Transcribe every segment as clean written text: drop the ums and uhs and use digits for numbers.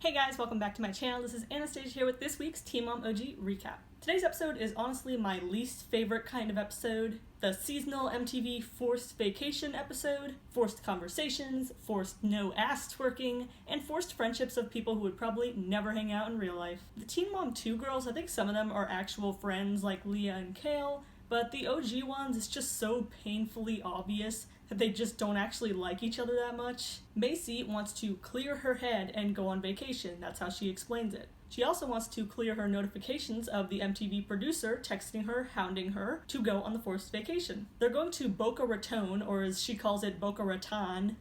Hey guys, welcome back to my channel. This is Anastasia here with this week's Teen Mom OG recap. Today's episode is honestly my least favorite kind of episode. The seasonal MTV forced vacation episode, forced conversations, forced no ass twerking, and forced friendships of people who would probably never hang out in real life. The Teen Mom 2 girls, I think some of them are actual friends like Leah and Kale, but the OG ones, it's just so painfully obvious that they just don't actually like each other that much. Macy wants to clear her head and go on vacation. That's how she explains it. She also wants to clear her notifications of the MTV producer texting her, hounding her, to go on the forced vacation. They're going to Boca Raton, or as she calls it, Boca Raton.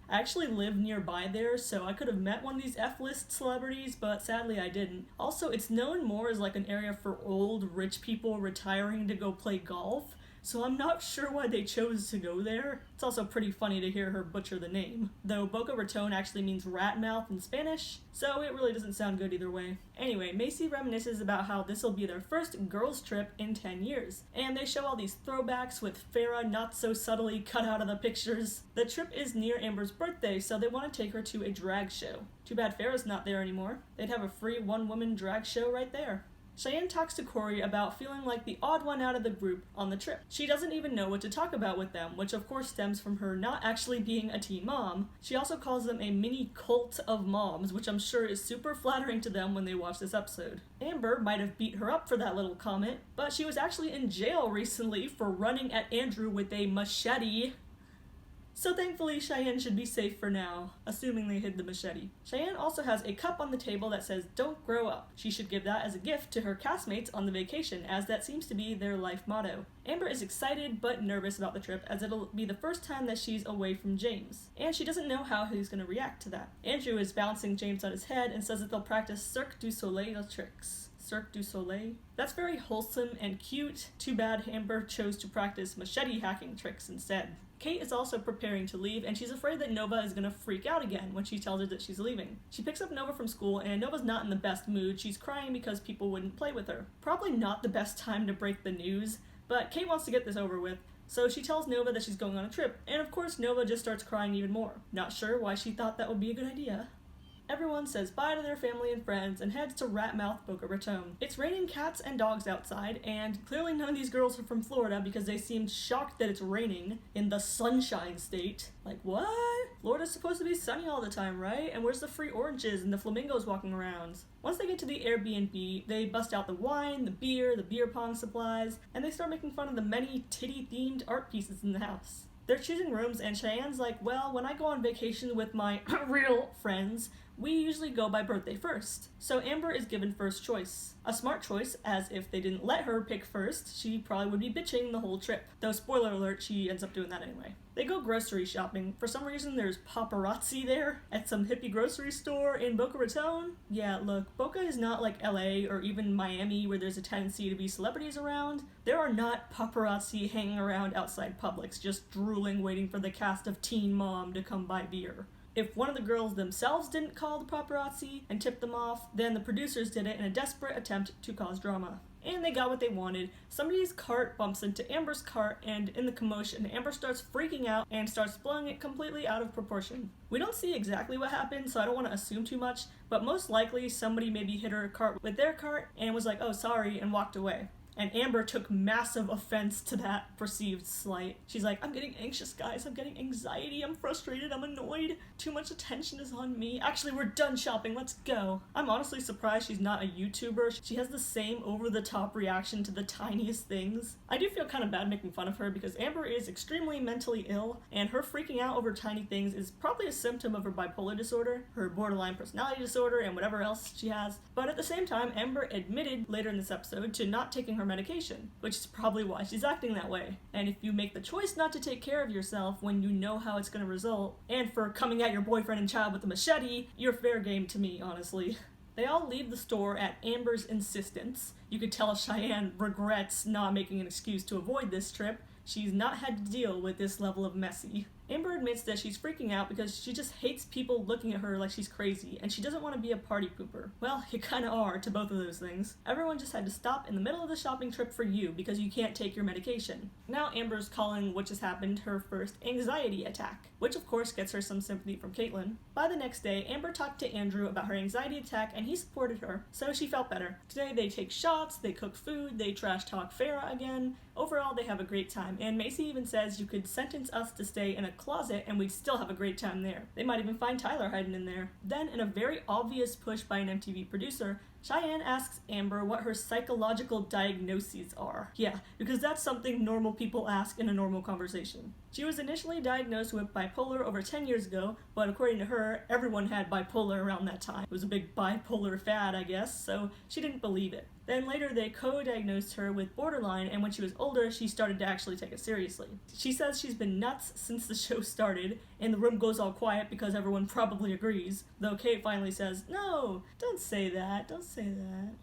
I actually live nearby there, so I could have met one of these F-list celebrities, but sadly I didn't. Also, it's known more as like an area for old, rich people retiring to go play golf, so I'm not sure why they chose to go there. It's also pretty funny to hear her butcher the name, though Boca Raton actually means rat mouth in Spanish, so it really doesn't sound good either way. Anyway, Macy reminisces about how this will be their first girls trip in 10 years, and they show all these throwbacks with Farrah not so subtly cut out of the pictures. The trip is near Amber's birthday, so they want to take her to a drag show. Too bad Farrah's not there anymore. They'd have a free one-woman drag show right there. Cheyenne talks to Corey about feeling like the odd one out of the group on the trip. She doesn't even know what to talk about with them, which of course stems from her not actually being a teen mom. She also calls them a mini cult of moms, which I'm sure is super flattering to them when they watch this episode. Amber might have beat her up for that little comment, but she was actually in jail recently for running at Andrew with a machete. So thankfully, Cheyenne should be safe for now, assuming they hid the machete. Cheyenne also has a cup on the table that says, "Don't grow up." She should give that as a gift to her castmates on the vacation, as that seems to be their life motto. Amber is excited but nervous about the trip, as it'll be the first time that she's away from James, and she doesn't know how he's going to react to that. Andrew is bouncing James on his head and says that they'll practice Cirque du Soleil tricks. Cirque du Soleil? That's very wholesome and cute. Too bad Amber chose to practice machete hacking tricks instead. Kate is also preparing to leave, and she's afraid that Nova is going to freak out again when she tells her that she's leaving. She picks up Nova from school, and Nova's not in the best mood. She's crying because people wouldn't play with her. Probably not the best time to break the news, but Kate wants to get this over with, so she tells Nova that she's going on a trip, and of course Nova just starts crying even more. Not sure why she thought that would be a good idea. Everyone says bye to their family and friends and heads to Ratmouth Boca Raton. It's raining cats and dogs outside, and clearly none of these girls are from Florida because they seemed shocked that it's raining in the Sunshine State. Like, what? Florida's supposed to be sunny all the time, right? And where's the free oranges and the flamingos walking around? Once they get to the Airbnb, they bust out the wine, the beer pong supplies, and they start making fun of the many titty-themed art pieces in the house. They're choosing rooms, and Cheyenne's like, well, when I go on vacation with my real friends, we usually go by birthday first. So Amber is given first choice. A smart choice, as if they didn't let her pick first, she probably would be bitching the whole trip. Though spoiler alert, she ends up doing that anyway. They go grocery shopping. For some reason, there's paparazzi there at some hippie grocery store in Boca Raton. Yeah, look, Boca is not like LA or even Miami where there's a tendency to be celebrities around. There are not paparazzi hanging around outside Publix, just drooling waiting for the cast of Teen Mom to come buy beer. If one of the girls themselves didn't call the paparazzi and tip them off, then the producers did it in a desperate attempt to cause drama. And they got what they wanted. Somebody's cart bumps into Amber's cart, and in the commotion, Amber starts freaking out and starts blowing it completely out of proportion. We don't see exactly what happened, so I don't want to assume too much, but most likely somebody maybe hit her cart with their cart and was like, "Oh, sorry," and walked away. And Amber took massive offense to that perceived slight. She's like, "I'm getting anxious, guys. I'm getting anxiety. I'm frustrated. I'm annoyed. Too much attention is on me. Actually, we're done shopping. Let's go." I'm honestly surprised she's not a YouTuber. She has the same over-the-top reaction to the tiniest things. I do feel kind of bad making fun of her because Amber is extremely mentally ill, and her freaking out over tiny things is probably a symptom of her bipolar disorder, her borderline personality disorder, and whatever else she has. But at the same time, Amber admitted later in this episode to not taking her medication, which is probably why she's acting that way. And if you make the choice not to take care of yourself when you know how it's going to result, and for coming at your boyfriend and child with a machete, you're fair game to me, honestly. They all leave the store at Amber's insistence. You could tell Cheyenne regrets not making an excuse to avoid this trip. She's not had to deal with this level of messy. Amber admits that she's freaking out because she just hates people looking at her like she's crazy, and she doesn't want to be a party pooper. Well, you kinda are to both of those things. Everyone just had to stop in the middle of the shopping trip for you because you can't take your medication. Now Amber's calling what just happened her first anxiety attack, which of course gets her some sympathy from Caitlin. By the next day, Amber talked to Andrew about her anxiety attack and he supported her, so she felt better. Today they take shots, they cook food, they trash talk Farrah again. Overall, they have a great time, and Macy even says you could sentence us to stay in a closet and we'd still have a great time there. They might even find Tyler hiding in there. Then, in a very obvious push by an MTV producer, Cheyenne asks Amber what her psychological diagnoses are. Yeah, because that's something normal people ask in a normal conversation. She was initially diagnosed with bipolar over 10 years ago, but according to her, everyone had bipolar around that time. It was a big bipolar fad, I guess, so she didn't believe it. Then later they co-diagnosed her with borderline, and when she was older, she started to actually take it seriously. She says she's been nuts since the show started, and the room goes all quiet because everyone probably agrees, though Kate finally says, "No, don't say that, don't say that."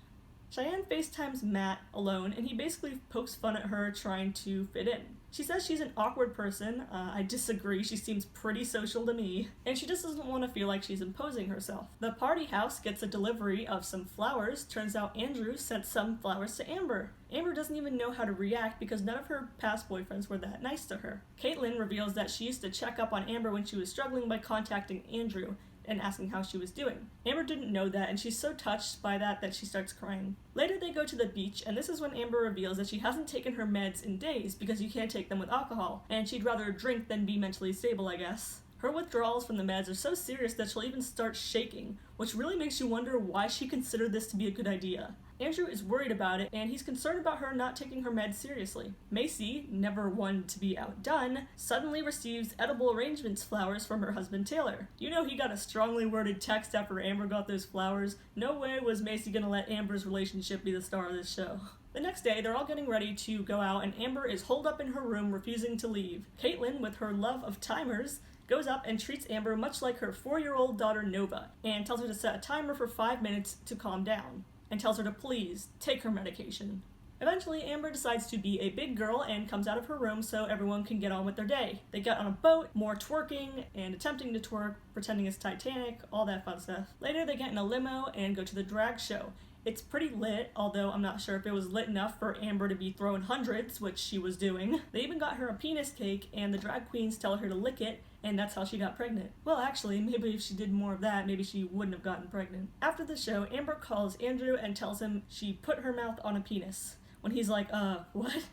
Cheyenne FaceTimes Matt alone, and he basically pokes fun at her trying to fit in. She says she's an awkward person. I disagree, she seems pretty social to me. And she just doesn't want to feel like she's imposing herself. The party house gets a delivery of some flowers. Turns out Andrew sent some flowers to Amber. Amber doesn't even know how to react because none of her past boyfriends were that nice to her. Caitlin reveals that she used to check up on Amber when she was struggling by contacting Andrew and asking how she was doing. Amber didn't know that, and she's so touched by that she starts crying. Later they go to the beach, and this is when Amber reveals that she hasn't taken her meds in days because you can't take them with alcohol, and she'd rather drink than be mentally stable, I guess. Her withdrawals from the meds are so serious that she'll even start shaking, which really makes you wonder why she considered this to be a good idea. Andrew is worried about it, and he's concerned about her not taking her meds seriously. Macy, never one to be outdone, suddenly receives edible arrangements flowers from her husband Taylor. You know he got a strongly worded text after Amber got those flowers. No way was Macy gonna let Amber's relationship be the star of this show. The next day, they're all getting ready to go out, and Amber is holed up in her room, refusing to leave. Caitlin, with her love of timers, goes up and treats Amber much like her 4-year-old daughter Nova, and tells her to set a timer for 5 minutes to calm down, and tells her to please take her medication. Eventually, Amber decides to be a big girl and comes out of her room so everyone can get on with their day. They get on a boat, more twerking and attempting to twerk, pretending it's Titanic, all that fun stuff. Later, they get in a limo and go to the drag show. It's pretty lit, although I'm not sure if it was lit enough for Amber to be throwing hundreds, which she was doing. They even got her a penis cake, and the drag queens tell her to lick it, and that's how she got pregnant. Well, actually, maybe if she did more of that, maybe she wouldn't have gotten pregnant. After the show, Amber calls Andrew and tells him she put her mouth on a penis. When he's like, what?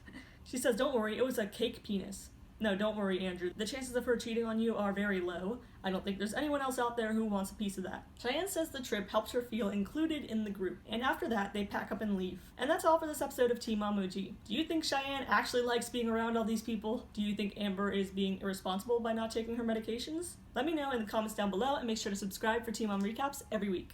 She says, "Don't worry, it was a cake penis." No, don't worry, Andrew. The chances of her cheating on you are very low. I don't think there's anyone else out there who wants a piece of that. Cheyenne says the trip helps her feel included in the group, and after that, they pack up and leave. And that's all for this episode of Team Mom OG. Do you think Cheyenne actually likes being around all these people? Do you think Amber is being irresponsible by not taking her medications? Let me know in the comments down below, and make sure to subscribe for Team Mom recaps every week.